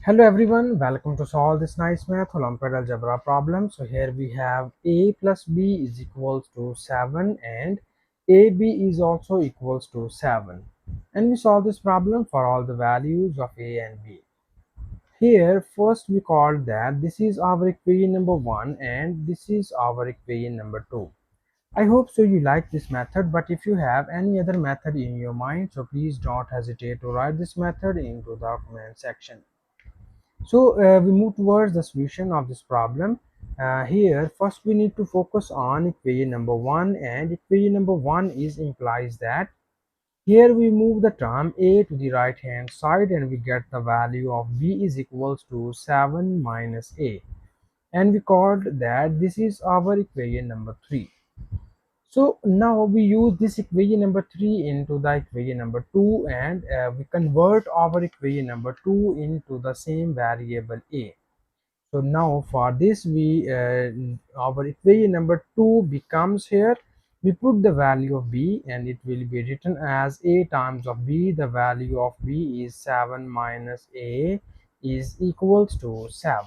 Hello everyone, welcome to solve this nice math Olympiad algebra problem. So here we have a plus b is equals to 7 and ab is also equals to 7. And we solve this problem for all the values of a and b. Here first we call that this is our equation number 1 and this is our equation number 2. I hope so you like this method, but if you have any other method in your mind, so please don't hesitate to write this method into the comment section. So we move towards the solution of this problem. Here first we need to focus on equation number 1, and equation number 1 is implies that here we move the term a to the right hand side and we get the value of b is equals to 7 minus a, and we called that this is our equation number 3. So now we use this equation number 3 into the equation number 2, and we convert our equation number 2 into the same variable a. So now for this we our equation number 2 becomes, here we put the value of b and it will be written as a times of b. The value of b is 7 minus a is equals to 7.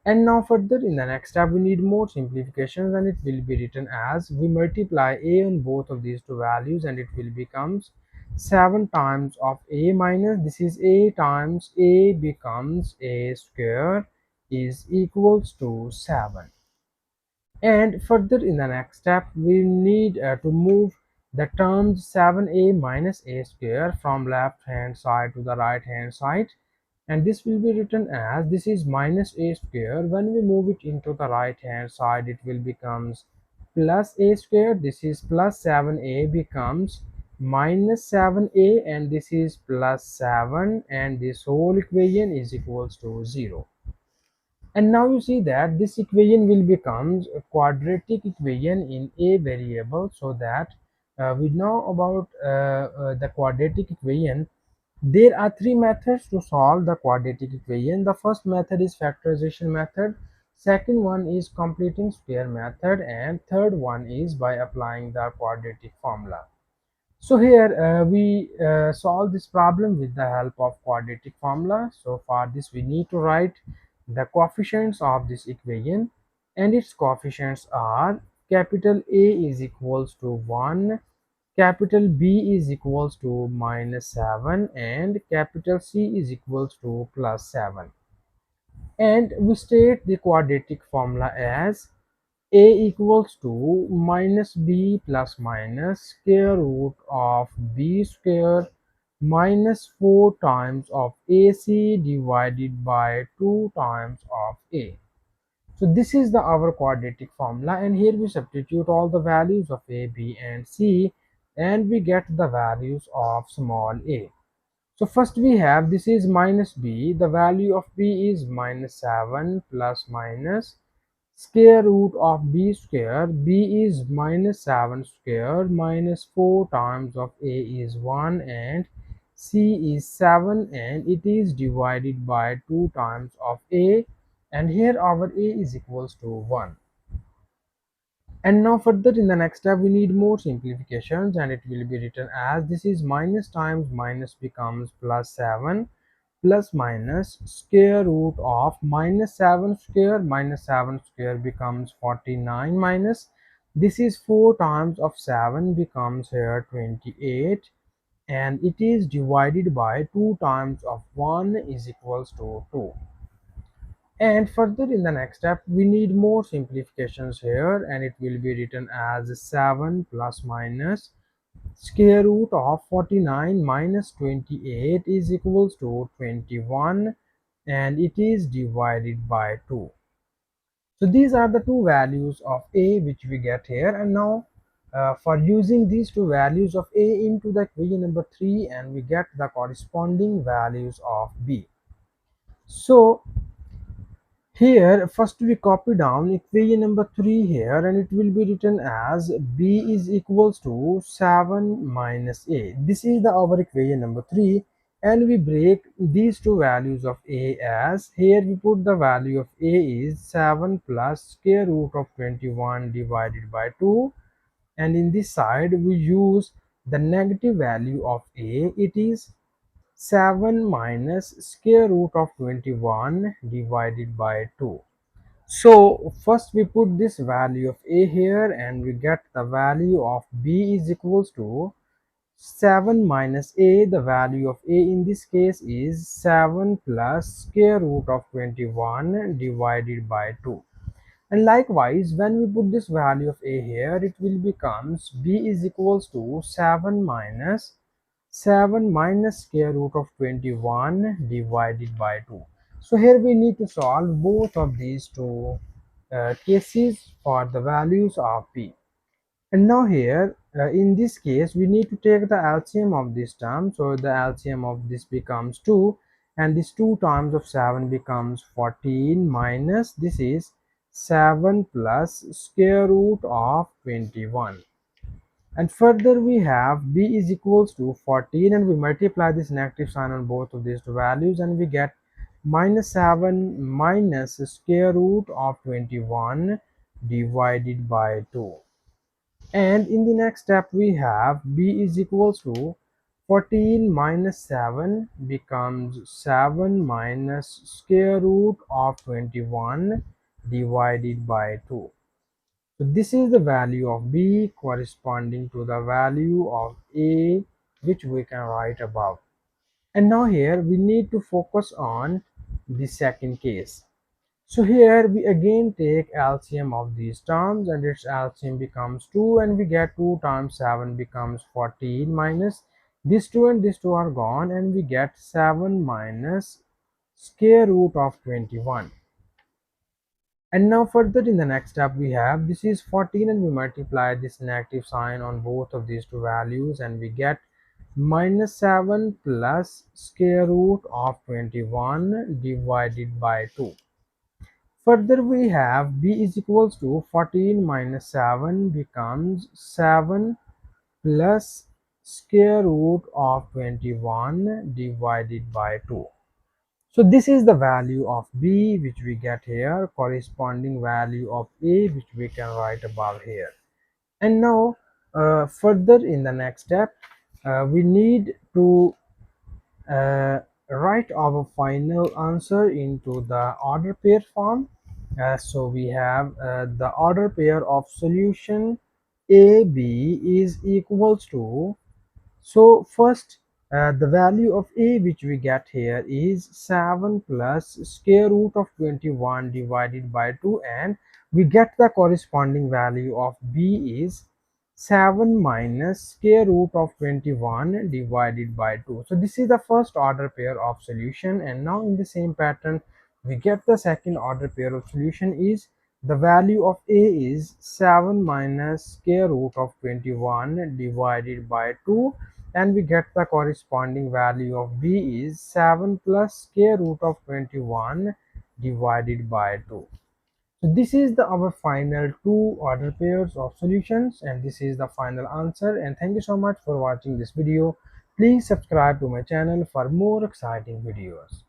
And now further in the next step we need more simplifications, and it will be written as we multiply a on both of these two values and it will becomes 7 times of a minus, this is a times a becomes a square is equals to 7. And further in the next step we need to move the terms 7a minus a square from left hand side to the right hand side, and this will be written as this is minus a square. When we move it into the right hand side it will becomes plus a square. This is plus 7a becomes minus 7a, and this is plus 7, and this whole equation is equals to 0. And now you see that this equation will becomes a quadratic equation in a variable, so that we know about the quadratic equation. There are three methods to solve the quadratic equation. The first method is factorization method, second one is completing square method, and third one is by applying the quadratic formula. So here we solve this problem with the help of quadratic formula. So for this we need to write the coefficients of this equation, and its coefficients are capital A is equals to 1, capital B is equals to minus 7, and capital C is equals to plus 7. And we state the quadratic formula as a equals to minus b plus minus square root of b square minus 4 times of ac divided by 2 times of a. So this is the our quadratic formula, and here we substitute all the values of a, b and c, and we get the values of small a. So first we have this is minus b, the value of b is minus 7 plus minus square root of b square, b is minus 7 square minus 4 times of a is 1 and c is 7, and it is divided by 2 times of a, and here our a is equals to 1. And now further in the next step we need more simplifications, and it will be written as this is minus times minus becomes plus 7 plus minus square root of minus 7 square becomes 49 minus, this is 4 times of 7 becomes here 28, and it is divided by 2 times of 1 is equals to 2. And further in the next step we need more simplifications here, and it will be written as 7 plus minus square root of 49 minus 28 is equals to 21, and it is divided by 2. So these are the two values of a which we get here, and now for using these two values of a into the equation number 3, and we get the corresponding values of b. So here first we copy down equation number 3 here, and it will be written as b is equals to 7 minus a. This is the our equation number 3, and we break these two values of a as, here we put the value of a is 7 plus square root of 21 divided by 2, and in this side we use the negative value of a, it is 7 minus square root of 21 divided by 2. So first we put this value of a here and we get the value of b is equals to 7 minus a. The value of a in this case is 7 plus square root of 21 divided by 2. And likewise, when we put this value of a here, it will becomes b is equals to 7 minus square root of 21 divided by 2. So here we need to solve both of these two cases for the values of p. And now here in this case we need to take the LCM of this term. So the LCM of this becomes 2, and this 2 times of 7 becomes 14 minus this is 7 plus square root of 21. And further we have b is equals to 14, and we multiply this negative sign on both of these two values and we get minus 7 minus square root of 21 divided by 2. And in the next step we have b is equals to 14 minus 7 becomes 7 minus square root of 21 divided by 2. So this is the value of b corresponding to the value of a, which we can write above. And now here we need to focus on the second case. So here we again take LCM of these terms, and its LCM becomes 2, and we get 2 times 7 becomes 14 minus these 2 and these 2 are gone, and we get 7 minus square root of 21. And now further in the next step we have this is 14, and we multiply this negative sign on both of these two values and we get minus 7 plus square root of 21 divided by 2. Further we have b is equals to 14 minus 7 becomes 7 plus square root of 21 divided by 2. So this is the value of b which we get here, corresponding value of a which we can write above here. And now further in the next step we need to uh, write our final answer into the order pair form. So we have the order pair of solution a b is equals to, so first the value of a which we get here is 7 plus square root of 21 divided by 2, and we get the corresponding value of b is 7 minus square root of 21 divided by 2. So this is the first order pair of solution, and now in the same pattern we get the second order pair of solution is the value of a is 7 minus square root of 21 divided by 2, and we get the corresponding value of b is 7 plus square root of 21 divided by 2. So this is our final two order pairs of solutions, and this is the final answer. And thank you so much for watching this video. Please subscribe to my channel for more exciting videos.